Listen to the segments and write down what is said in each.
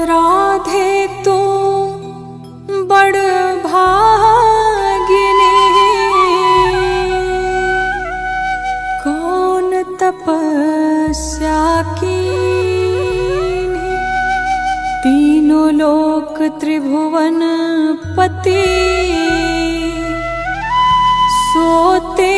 राधे तू बड़ भागिनी, कौन तपस्या कीन्ही, तीनों लोक त्रिभुवन पति सोते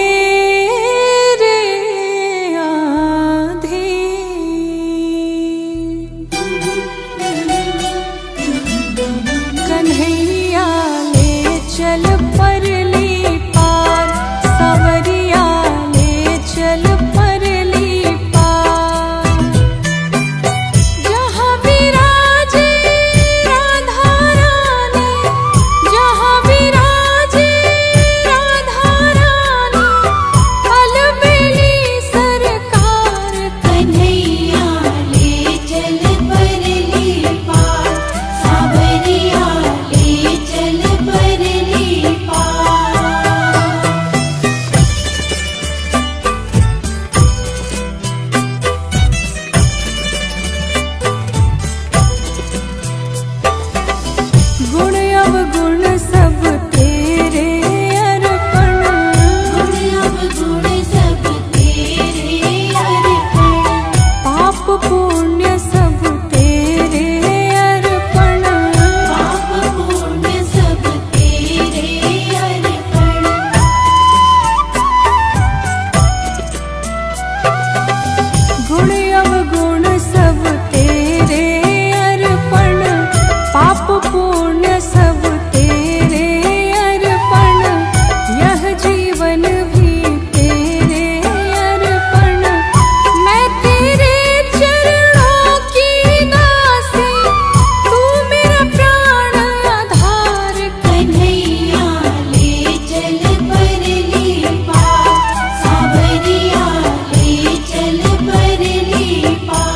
चल परली पार, सावरिया ले चल परली पार। जहाँ विराजे राधा रानी, जहाँ विराजे राधा रानी, अलबेली सरकार। कन्हैया ले चल परली पार, सावरिया ले चल परली पार। गुण अवगुण सब तेरे अर्पण, गुण अवगुण सब तेरे अर्पण, पाप पुण्य सब तेरे अर्पण। पाप पुण्य सब तेरे अर्पण। गुण अवगुण सब तेरे अर्पण, पाप पुण्य सब तेरे अर्पण। यह जीवन भी तेरे अर्पण, मैं तेरे चरणों की दासी, तू मेरा प्राण आधार। कन्हैया ले चल परली पार, सावरिया ले चल परली पार।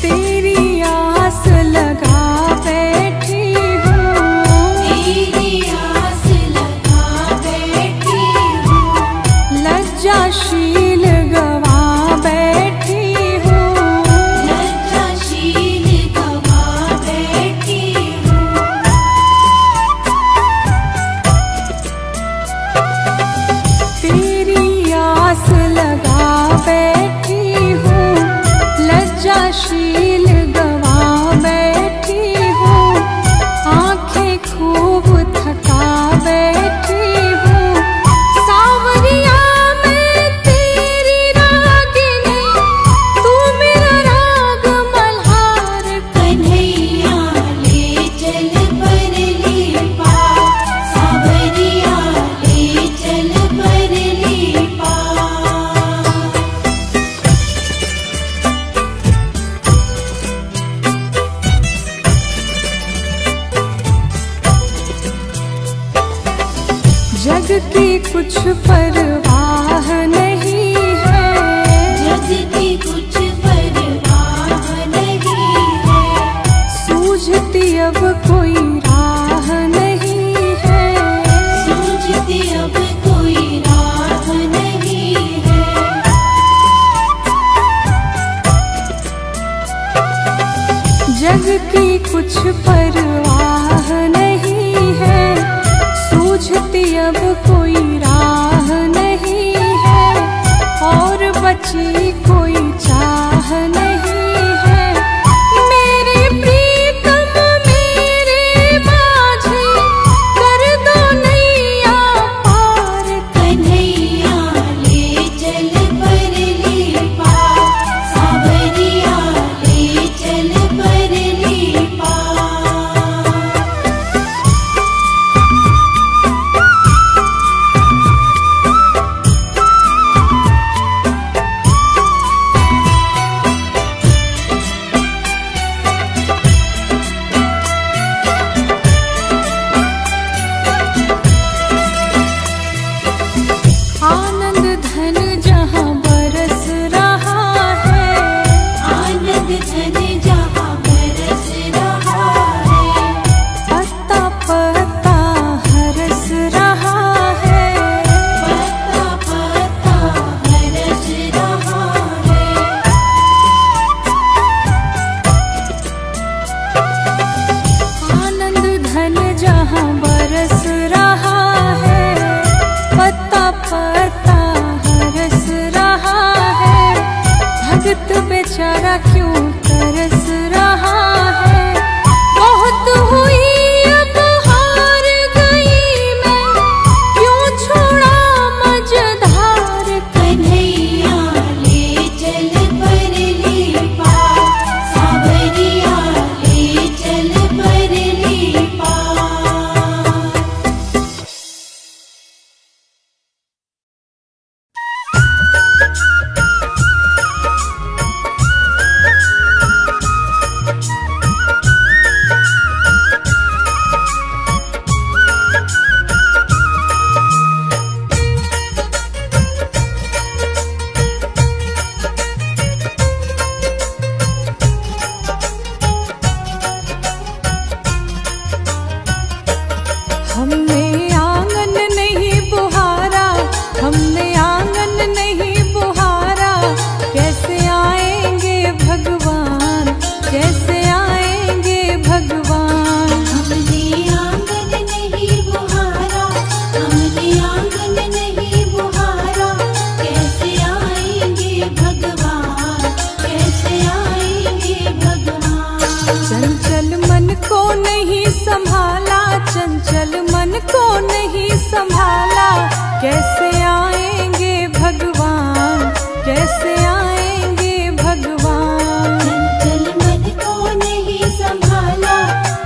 तेरी आस लगा बैठी हूँ, तेरी आस लगा बैठी हूँ, लज्जाशील गवा बैठी हूँ। लज्जाशील गवा बैठी हूँ। तेरी आस लगा बैठी हूँ, लज्जाशील गवा बैठी हूँ। आंखें खूब थका बैठी हूँ, सावरिया मैं तेरी रागिनी, तू मेरा राग मल्हार। कन्हैया ले चल परली पार, सावरिया ले चल परली पार। जग की कुछ परवाह नहीं है, जग की कुछ परवाह नहीं है, सूझती अब कोई राह नहीं है। सूझती अब कोई राह नहीं है। जग की कुछ परवाह नहीं है, सूझती अब कोई राह नहीं है। और बची कोई चाह नहीं है, मेरे प्रीतम मेरे माझी, कर दो नैया पार। कन्हैया ले चल परली पार, सावरिया ले चल परली पार। बेचारा क्यों तरस रहा है। बहुत हुई अब हार गई मैं, क्यों छोड़ा मझधार। कन्हैया ले चल परली पार, सावरिया ले चल परली पार। हमने आंगन नहीं बुहारा, हमने आंगन नहीं बुहारा, कैसे आएंगे भगवान, कैसे आएंगे भगवान। हमने आंगन नहीं बुहारा, हमने आंगन नहीं बुहारा, कैसे आएंगे भगवान, कैसे आएंगे भगवान। चंचल मन को नहीं संभाला, चंचल मन को नहीं संभाला, कैसे आएंगे भगवान, कैसे आएंगे भगवान। चंचल मन को नहीं संभाला,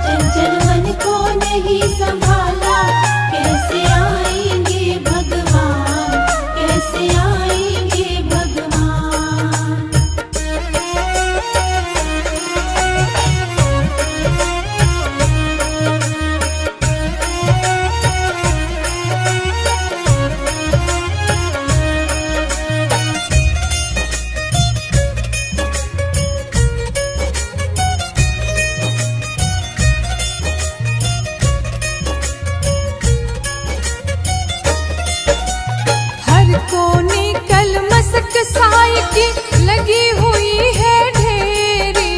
चंचल मन को नहीं संभाला, कैसे आएंगे भगवान, कैसे आएंगे भगवान। हर कोने कल मसक साई की लगी हुई है ढेरी,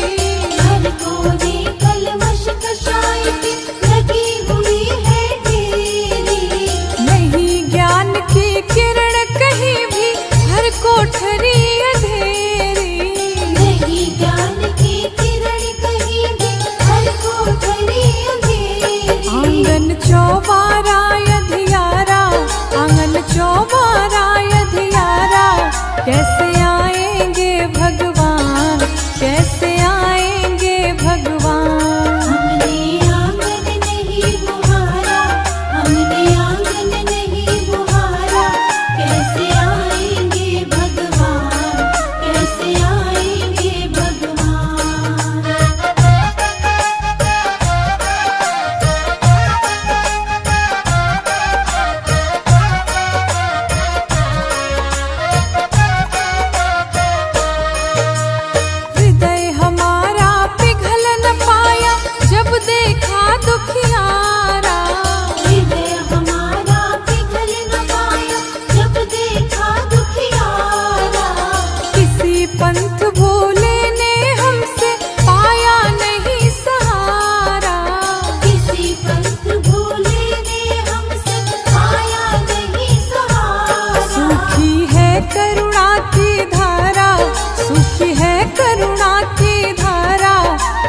हर कोने कलमश कशाय की लगी हुई है ढेरी। नहीं ज्ञान की किरण कहीं भी, हर कोठरी अंधेरी। नहीं ज्ञान की किरण कहीं भी, हर कोठरी अंधेरी। आंगन चौबारा अधियारा, आंगन चौबारा अधियारा, कैसे आएंगे भगवान, कैसे आएंगे भगवान। हमने आंगन नहीं बुहारा, हमने आंगन नहीं बुहारा, कैसे आएंगे भगवान, कैसे आएंगे भगवान। हृदय हमारा पिघल न पाया, जब देखा दुखियारा। हृदय हमारा पिघल न पाया, जब देखा दुखियारा। किसी पंथ भोले ने हमसे पाया नहीं सहारा। किसी पंथ भोले ने हमसे पाया नहीं सहारा। सूखी है करुणा की धारा, सूखी है करुणा की धारा,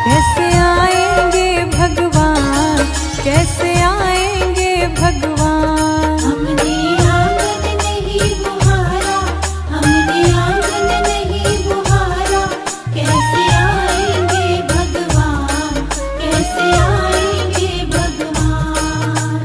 कैसे आएंगे भगवान, कैसे आएंगे भगवान। हमने आंगन नहीं बुहारा, हमने आंगन नहीं बुहारा, कैसे आएंगे भगवान, कैसे आएंगे भगवान।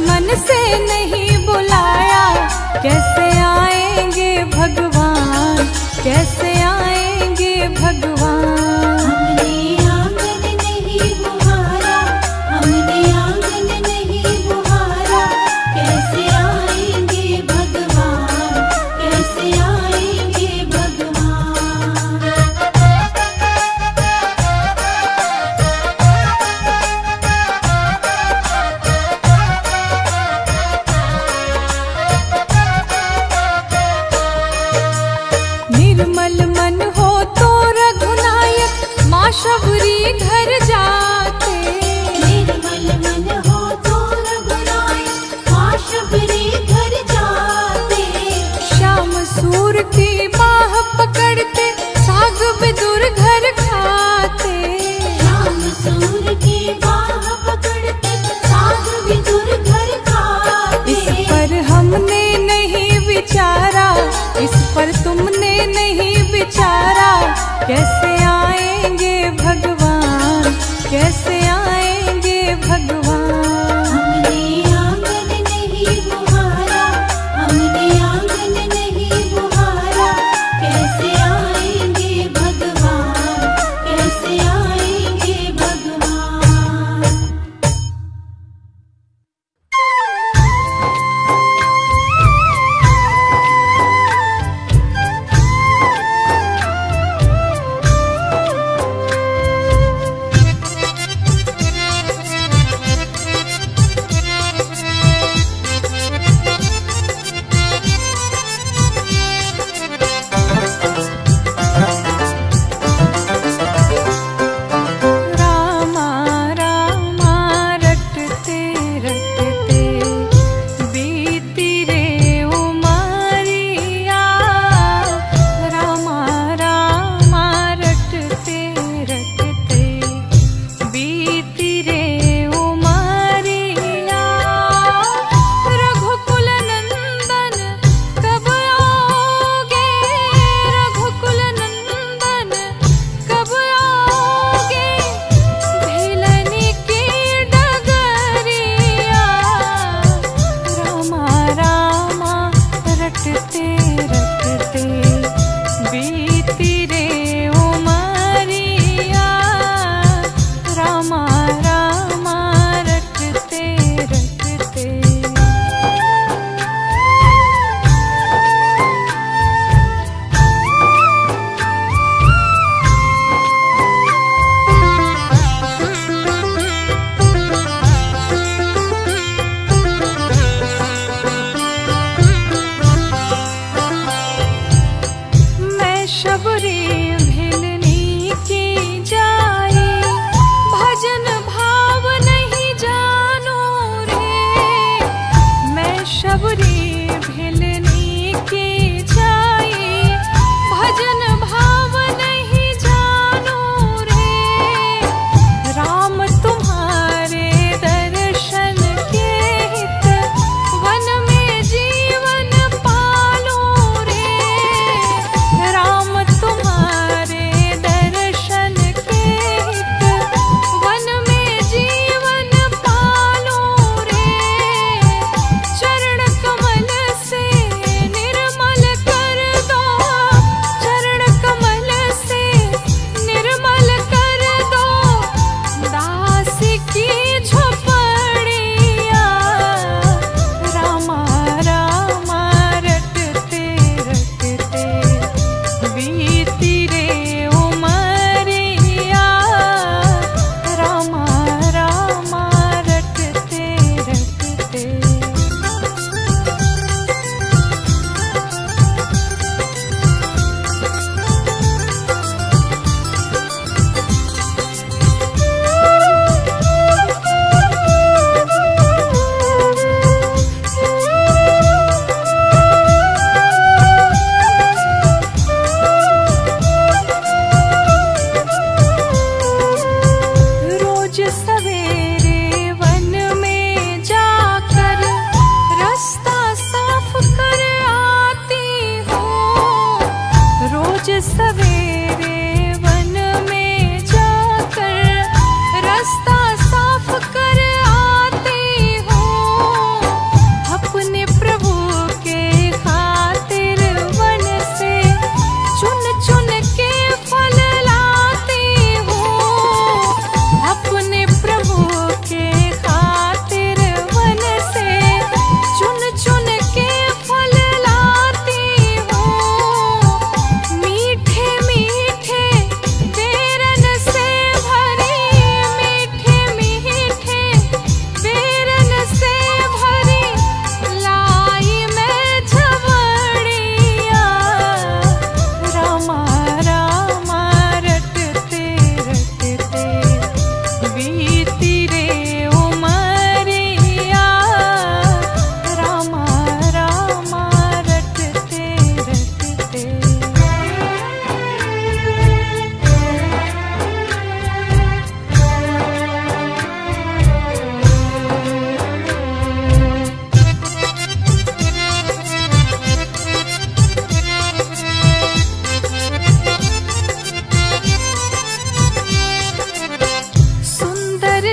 मन से नहीं बुलाया, कैसे आएंगे भगवान, कैसे आएंगे भगवान। हमने आंगन नहीं बुहारा, हमने आंगन नहीं बुहारा, कैसे आएंगे भगवान, कैसे आएंगे भगवान।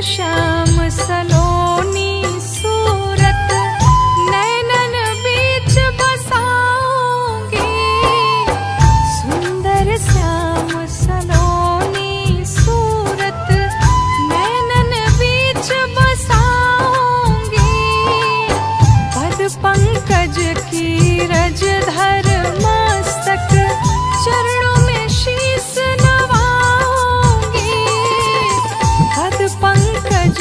श्याम सलोनी सूरत नैनन बीच बसाऊंगी। सुंदर श्याम सलोनी सूरत नैनन बीच बसाऊंगी। पद पंकज की रज धर मस्तक चरणों में शीस नवाऊंगी। पद पंकज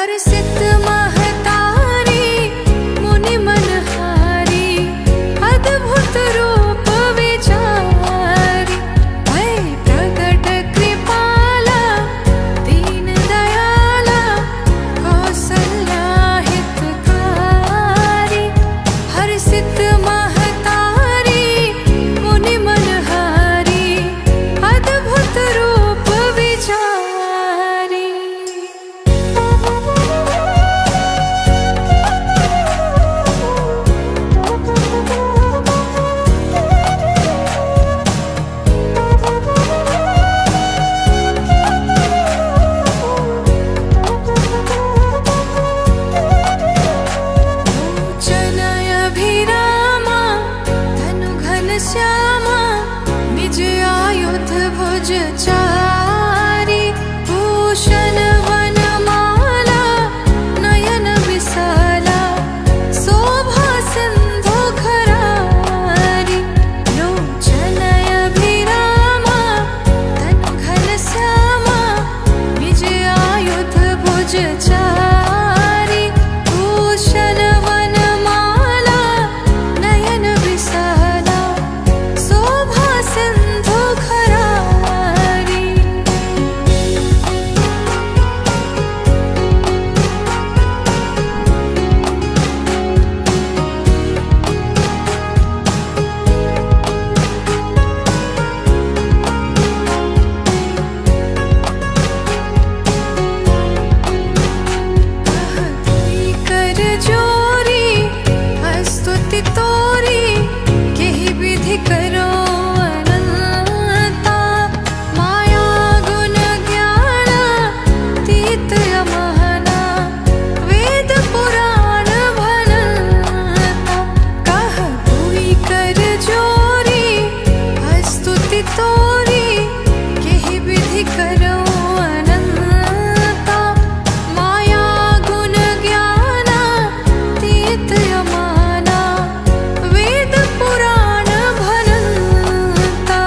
हर्षित महतारी मुनि मनहारी अद्भुत रूप विचारी भय प्रगट कृपाला दीन दयाला कौसल्या हितकारी हर्षित महतारी मुनि मनहारी अद्भुत रूप विचारी। लोचनयभिरामा धनु घनश्यामा निज आयुध भुज चारी भूषण वनमाला नयन विशाला शोभा सिंधु खरारी लोचनयभिरामा धनु घनश्यामा निज आयुध भुज चारी भूषण वनमाला नयन विशाला शोभा सिंधु खरारी। कर जोरी स्तुति तोरी केहि विधि करो अनंता माया गुण ज्ञान तीत अमहना वेद पुराण भनता कह कोई कर जोरी स्तुति तोरी केहि विधि करो अनंता माया गुण ज्ञान तीत अमाना वेद पुराण भनता।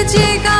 गरजेगा